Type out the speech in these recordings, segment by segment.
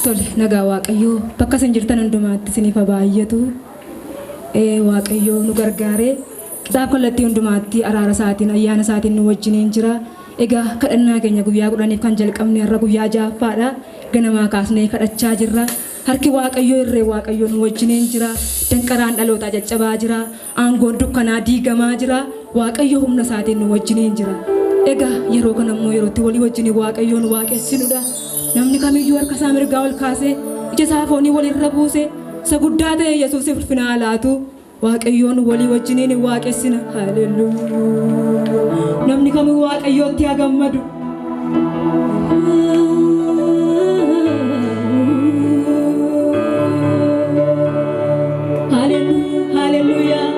Tole, nagaa Waaqayyoo bakka isin jirtan hundumaatti isiniif haa baay'atu. Waaqayyoo nu gargaaree kitaaba kallattii hundumaatti araara isaatiin ayyaana isaatiin nu wajjiniin jira. Egaa kadhannaa keenya guyyaa 10 kan jalqabne har'a guyyaa 6ffaadha. Ganamaa kaasnee kadhachaa jirra. Harki Waaqayyoo irree Waaqayyoo nu wajjiniin jira. Danqaraan dhalootaa caccabaa jira. Aangoon dukkanaa diigamaa jira. Waaqayyoo humna isaatiin nu wajjiniin jira. Egaa yeroo kana immoo yerootti walii wajjiniin Waaqayyoon waaqessinudha. Namni kamiyyuu harka isaa mirgaa ol kaasee ija isaa foonii walirra buuse isa guddaa ta'e Yesuusiif ulfina laatu Waaqayyoon walii wajjiniin waaqessina. Haleluuyaa. Namni kamiyyuu Waaqayyootti haa gammadu. Haleluuyaa.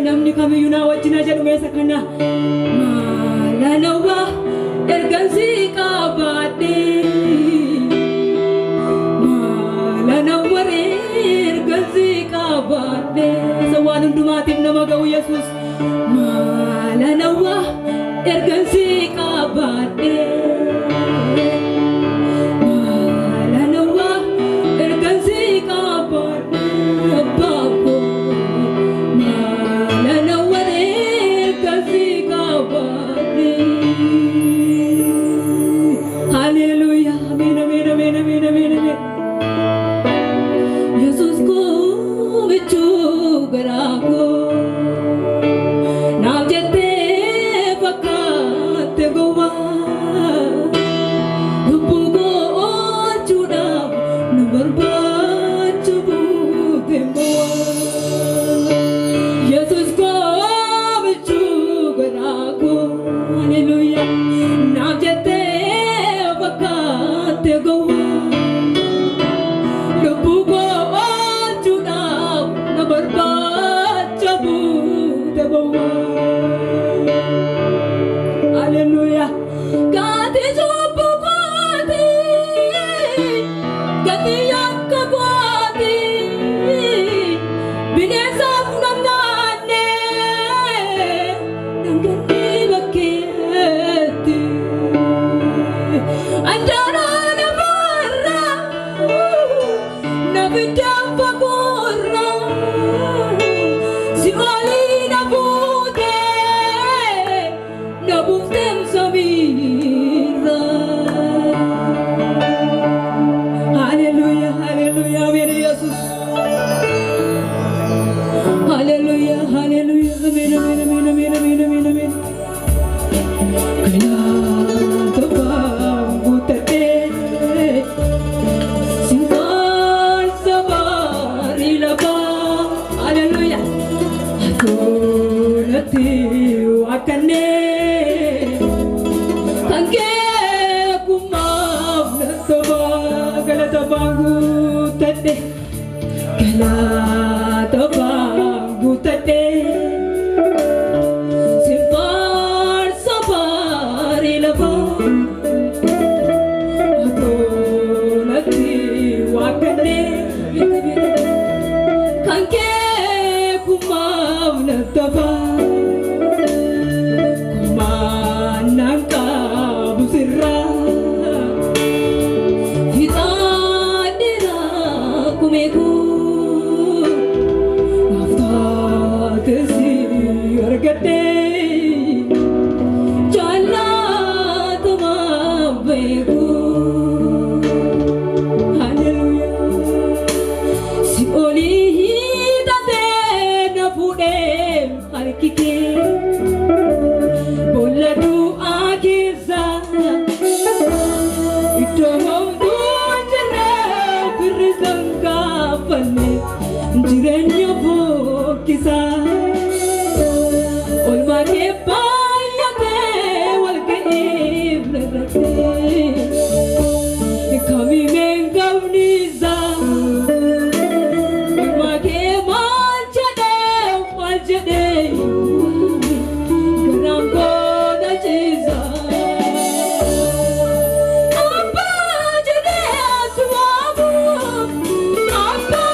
Namni kamiyyuu na wajjin jedhu meesa kana maalanawa ergansi qabaadhe maalanawa ergansi qabaadhe isa waan hundumaatiif nama ga'u Yesuus maalanawa ergansi qabaadhe maalanawa ergansi qabaadhe abbaako. Hallelujah, amen, amen, amen, amen, amen, amen. Yesus ko bichu garako, naam jete fakat gowa, lupu go chuda, number bachu temboa. Yesus ko bichu garako, hallelujah, naam jete Hallelujah. God is Bukati, Gati Yakabati, Binesa Namane, Nangati Baketi, Andara Navara, Navidam Pagora, Siwali Nabute, Nabuftem Samira. Hallelujah, hallelujah, Yesus. gutadhe galata gutadhe sifar sabari lava adonati wakane kanke kumav natava kumanaka busirra kumeku nafta tesi argate jala tumabeku hallelujah si oli date na pude harkike boladu agirza ito jirenya bokisa olma ke payate walke ibrate kami mengavniza olma ke manchade garam ko da chiza apa jade atwabu apa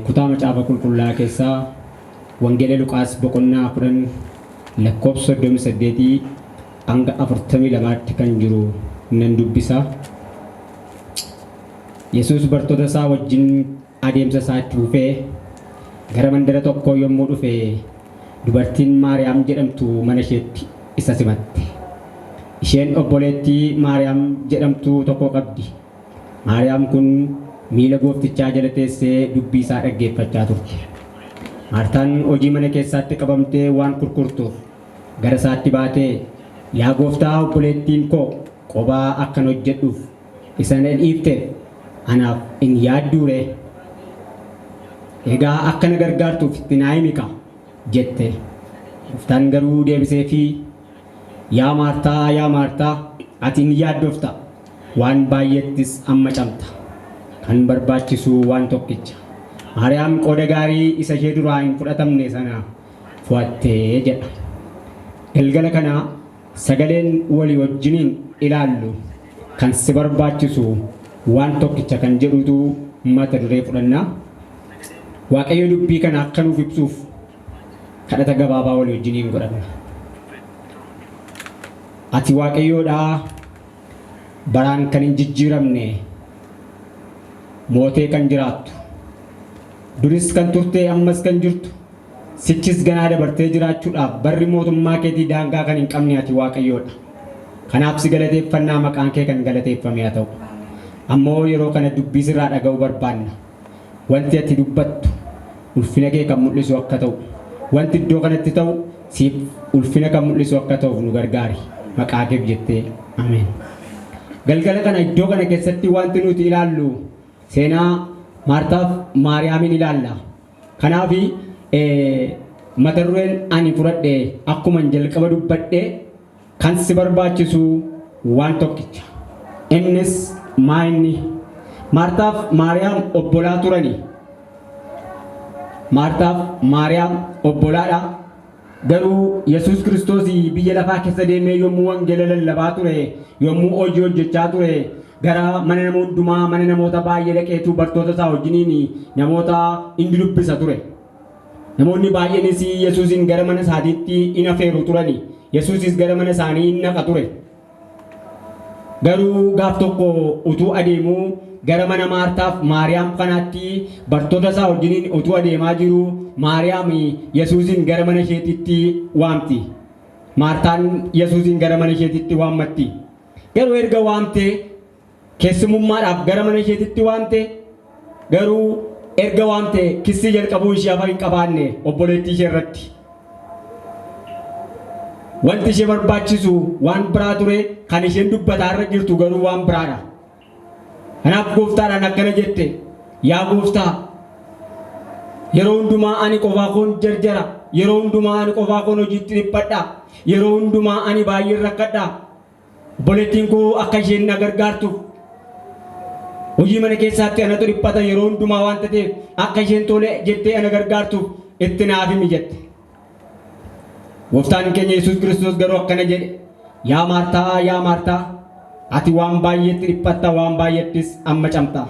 kutaa macaafa qulqullaa keessaa wangeela Luqaas boqonnaa 10 lakkoofsa 38 hanga 42tti kan jiru nan dubbisa. Yesuus bartoota isaa wajjin adeemsa isaatti dhufee gara mandara tokkoo yommuu dhufe dubartiin Maariyaam jedhamtu mana isheetti isa simatte. Isheen obboleettii Maariyaam jedhamtu tokko qabdi. Maariyaam kun miila gooftichaa jala teessee dubbii isaa dhaggeeffachaa turte. Maartaan hojii mana keessaatti qabamtee waan kurkurtuuf gara isaatti baatee, yaa gooftaa, obboleettiin koo qobaa akkan hojjedhuuf isa na dhiifteef anaaf hin yaadduure? Egaa akka na gargaartuuf itti naa himi jette. Gooftaan garuu deebiseefii, yaa Maartaa, ati hin yaaddofta, waan baay'eettis amma camta. Kan barbaachisu waan tokkicha. Maariyaam qooda gaarii isa ishee duraa hin fudhatamne sana fudhattee jedha. Galgala kana sagaleen walii wajjiniin ilaallu kan si barbaachisu waan tokkicha kan jedhutu mata duree fudhannaa. Waaqayyo dubbii kana akka nuuf ibsuuf kadhata gabaabaa walii wajjiniin godhanna. ati waaqayyoodha baraan kan hin jijjiiramne mootee kan jiraattu duris kan turte ammas kan jirtu sichis ganaa dabartee jiraachuudhaaf barri mootummaa keetii daangaa kan hin qabne ati waaqayyoodha. Kanaaf si galateeffannaa maqaan kee kan galateeffame haa ta'u. Ammoo yeroo kana dubbii sirraa dhaga'uu barbaanna. Wanti ati dubbattu ulfina kee kan mul'isu akka ta'u, wanti iddoo kanatti ta'u siif ulfina kan mul'isu akka ta'uuf nu gargaari. Maqaa keef jettee ameen. Galgala kana iddoo kana keessatti wanti nuti ilaallu seenaa Maartaaf Maariyaamin ilaalla. Kanaaf mata dureen ani fudhadhe akkuma jalqaba dubbadhe kan si barbaachisu waan tokkicha. Innis maayinni Maartaaf Maariyaam obbolaa turani. Maartaaf Maariyaam obbolaadha. Garuu Yesuus Kiristoos biyya lafaa keessa deemee yommuu wangeela lallabaa ture, yommuu hojii hojjechaa ture, gara mana nama hundumaa mana namoota baay'ee dhaqeetu bartoota isaa wajjiniin namoota inni dubbisa ture. Namoonni baay'eenis Yesuusin gara mana isaatiitti in afeeru turani. Yesuusis gara mana isaanii in naqa ture. Garuu gaaf tokko utuu adeemuu gara mana Maartaaf Maariyaam kanaatti bartoota isaa wajjiniin utuu adeemaa jiru Maariyaam Yesuusin gara mana isheetitti waamti. Maartaan Yesuusin gara mana isheetitti waammatti. Garuu erga waamtee keessumummaadhaaf gara mana isheetitti waamte garuu erga waamte kissii jalqabuu ishee afa hin qabaanne obboleettii ishee irratti. Wanti ishee barbaachisu waan biraa ture kan isheen dubbataa irra jirtu garuu waan biraadha. Kanaaf gooftaadhaan akkana jette, yaa gooftaa yeroo hundumaa ani qofaa koon jarjara, yeroo hundumaa ani qofaa koon hojiitti dhiphadha, yeroo hundumaa ani baay'ee rakkadha. Obboleettiin koo akka isheen na gargaartuuf hojii mana keessaatti anatu dhiphata yeroo hundumaa waan ta'eef akka isheen tole jettee ana gargaartuuf itti naaf himi jette. Gooftaan keenya Yesuus Kiristoos garuu akkana jedhe, yaa Maartaa, ati waan baay'eetti dhiphatta, waan baay'eettis amma camta.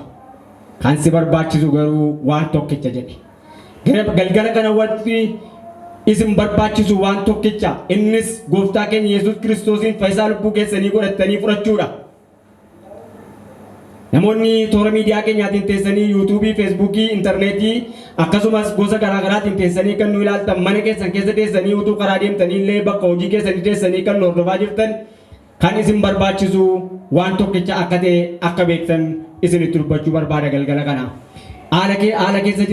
Kan si barbaachisu garuu waan tokkicha jedhe. Galgala kana wanti isin barbaachisu waan tokkicha, innis gooftaa keenya Yesuus Kiristoosin fayyisaa lubbuu keessanii godhattanii fudhachuudha. Namoonni toora miidiyaa keenyaatiin teessanii yuutuubii, feesbuukii, intarneetii akkasumas gosa garaagaraatiin teessanii kan nu ilaaltan mana keessan keessa teessanii utuu karaa deemtanii illee bakka hojii keessanii teessanii kan nu hordofaa jirtan kan isin barbaachisu waan tokkicha akka ta'e akka beektan isinitti dubbachuu barbaada galgala kana. Haala keessa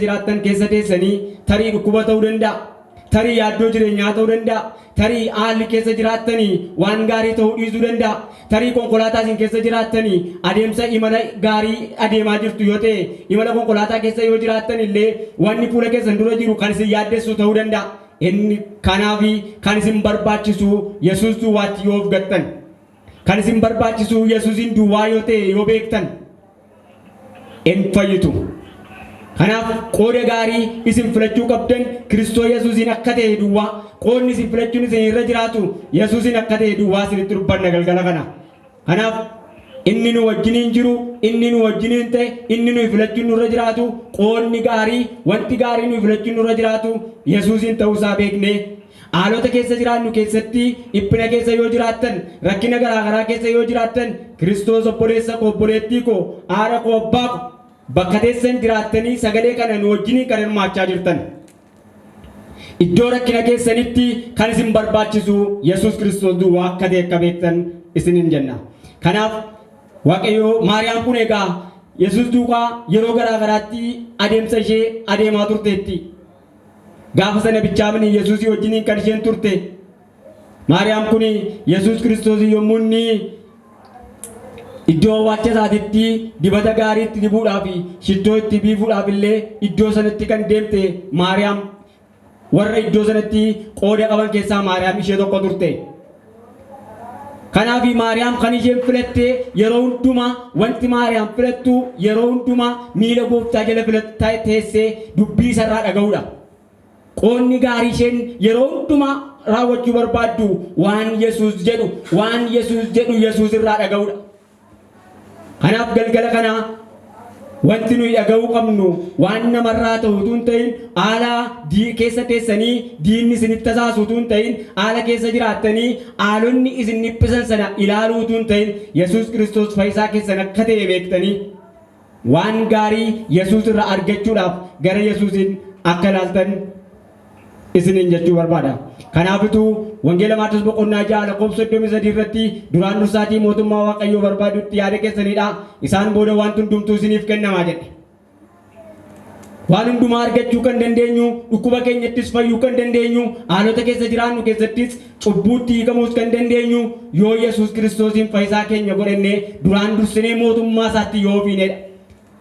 jiraattan keessa teessanii tarii dhukkuba ta'uu danda'a. Tarii yaaddoo jireenyaa ta'uu danda'a. Tarii haalli keessa jiraattanii waan gaarii ta'uu dhiisuu danda'a. Tarii konkolaataa isin keessa jiraattanii adeemsa imala gaarii adeemaa jirtu yoo ta'e imala konkolaataa keessa yoo jiraattan illee wanni fuula keessan dura jiru kan isin yaaddessu ta'uu danda'a. Inni kanaaf kan isin barbaachisu Yesuus duwwaatti yoo of gattan, kan isin barbaachisu Yesuusin duwwaa yoo ta'e yoo beektan hin fayyitu. Kanaaf qooda gaarii isin filachuu qabdan Kiristoos Yesuusin akka ta'e duwwaa, qoodni isin filachuun isin irra jiraatu Yesuusin akka ta'e duwwaa isinitti dubbanna galgala kana. Kanaaf inni nu wajjiniin jiru, inni nu wajjiniin ta'e, inni nu filachuun nurra jiraatu, qoodni gaarii, wanti gaarii nu filachuun nurra jiraatu Yesuusin ta'uusaa beeknee haalota keessa jiraannu keessatti dhiphina keessa yoo jiraattan, rakkina garaagaraa keessa yoo jiraattan Kiristoos obboleessa koo, obboleettii koo, haadha koo, abbaa koo bakka teessan jiraattanii sagalee kana nu wajjiniin kan hirmaachaa jirtan. Iddoo rakkina keessanitti kan isin barbaachisu Yesuus Kiristoos duwwaa akka ta'e akka beektan isinin jenna. Kanaaf Waaqayyo Maariyaam kun egaa Yesuus duukaa yeroo garaagaraatti adeemsa ishee adeemaa turteetti. Gaafa sana bichaamni Yesuusii wajjiniin kan isheen turte. Maariyaam kun Yesuus Kiristoos yommuu inni iddoo waacha isaatitti dibata gaarii itti dibuudhaaf shittoo itti biifuudhaaf illee iddoo sanatti kan deemte Maariyaam warra iddoo sanatti qooda qaban keessaa Maariyaam ishee tokko turte. Kanaaf Maariyaam kan isheen filatte yeroo hundumaa wanti Maariyaam filattu yeroo hundumaa miila gooftaa jala filattee teessee dubbii isarraa dhaga'uudha. Qoonni gaarii isheen yeroo hundumaa raawwachuu barbaaddu waan Yesuus jedhu Yesuus irraa dhaga'uudha. Kanaaf galgala kana Wanti nuyi dhaga'uu qabnu waan namarraa ta'u utuu hin ta'in haala keessa teessanii diinni isinitti tasaasu utuu hin ta'in haala keessa jiraattanii haalonni isin dhiphisan sana ilaaluu utuu hin ta'in Yesuus Kiristoos fayyisaa keessan akka ta'e beektanii waan gaarii Yesuus irraa argachuudhaaf gara Yesuusiin akka ilaaltan isiniin jechuu barbaada. Kanaafituu wangeela Maatewos boqonnaa 6 lakkoofsa 33 irratti duraan dursaatii mootummaa Waaqayyoo barbaadutti yaada keessanidha. Isaan booda waan hundumtuu isiniif kennamaa jedhe. Waan hundumaa argachuu kan dandeenyu, dhukkuba keenyattis fayyuu kan dandeenyu, haalota keessa jiraannu keessattis cubbuutti hiikamuus kan dandeenyu yoo Yesuus Kiristoosiin fayyisaa keenya godhannee duraan dursinee mootummaa isaatti yoo ofiinedha.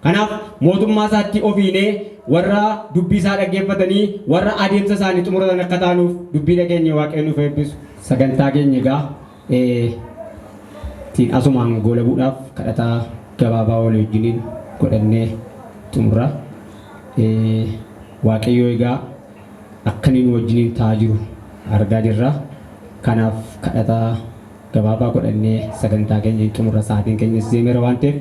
Kanaaf mootummaa isaatti ofiinee warra dubbii isaa dhaggeeffatanii warra adeemsa isaanii xumuratan akka taanuuf dubbii dhageenya Waaqayyo nuuf eebbisu. Sagantaa keenya egaa asumaan goolabuudhaaf kadhataa gabaabaa walii wajjiniin godhannee xumura. Waaqayyo egaa akka inni wajjiniin taa'aa jiru argaa jirra. Kanaaf kadhataa gabaabaa godhannee sagantaa keenya xumura. Sa'aatiin keenya seemeera waan ta'eef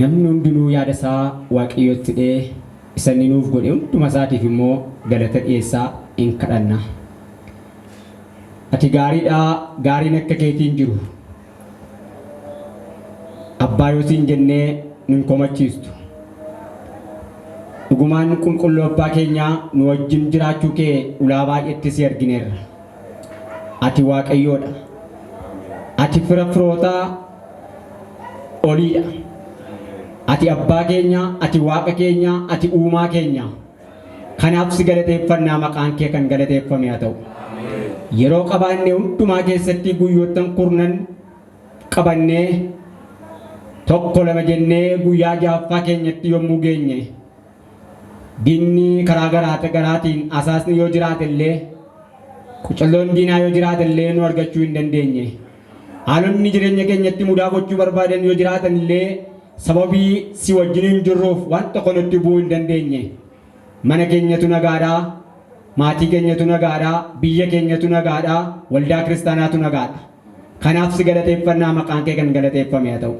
namni hundinuu yaada isaa Waaqayyootti dhee isa inni nuuf godhe hunduma isaatiif immoo galata dhiyeessaa in kadhanna. Ati gaariidhaa, gaariin akka keetiin jiru abbaa yoosiin jennee nun komachiistu. Dhugumaan qulqulluu abbaa keenyaa nu wajjin jiraachuu kee ulaa baay'eetti si argineerra. Ati Waaqayyoodha. Ati fira firootaa oliidha. Ati abbaa keenya, ati waaqa keenya, ati uumaa keenya. Kanaaf si galateeffannaa maqaan kee kan galateeffame haa ta'u. Yeroo qabaannee hundumaa keessatti guyyoottan kurnan qabannee tokko lama jennee guyyaa ja'affaa keenyatti yommuu geenye diinni karaa garaatiin asaasni yoo jiraate illee qucalloon diinaa yoo jiraate illee nu argachuu hin dandeenye. Haalonni jireenya keenyatti mudaa gochuu barbaadan yoo jiraatan illee sababii si wajjiniin jirruuf waan tokko nutti bu'uu hin dandeenye. Mana keenyatu nagaadhaa, maatii keenyatu nagaadhaa, biyya keenyatu nagaadhaa, waldaa kiristaanaatu nagaadha. Kanaaf si galateeffannaa maqaan kee kan galateeffame haa ta'u.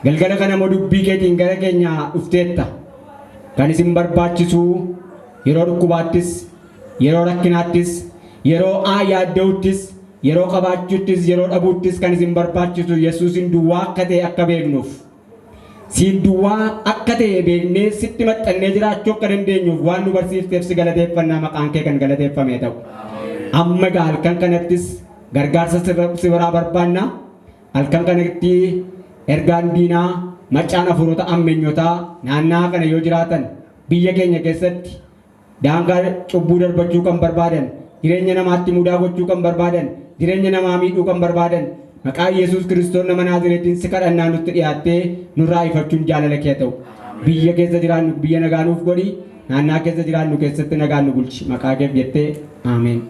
Galgala kana immoo dubbii keetiin gara keenya dhufteetta. Kan isin barbaachisu yeroo dhukkubaattis, yeroo rakkinaattis, yeroo yaadda'uttis, yeroo qabaachuuttis, yeroo dhabuuttis kan isin barbaachisu Yesuusin duwwaa akka ta'e akka beeknuuf. Siin duwwaa akka ta'e beeknee sitti maxxannee jiraachuu akka dandeenyuuf waan nu barsiifteef si galateeffannaa maqaan kee kan galateeffame ta'u. Amma egaa halkan kanattis gargaarsa si biraa barbaanna. Halkan kanatti ergaan diinaa macaan hafuurota ammeenyotaa naannaa kana yoo jiraatan biyya keenya keessatti daangaa cubbuu darbachuu kan barbaadan, jireenya namaatti mudaa gochuu kan barbaadan, jireenya namaa miidhuu kan barbaadan maqaa Yesuus Kiristoos nama Naazreetiin si kadhannaa nutti dhiyaattee nurraa ifachuun jaalala kee ta'u. Biyya keessa jiraannu biyya nagaa nuuf godhi, naannaa keessa jiraannu keessatti nagaa nu bulchi. Maqaa keef jettee Ameen.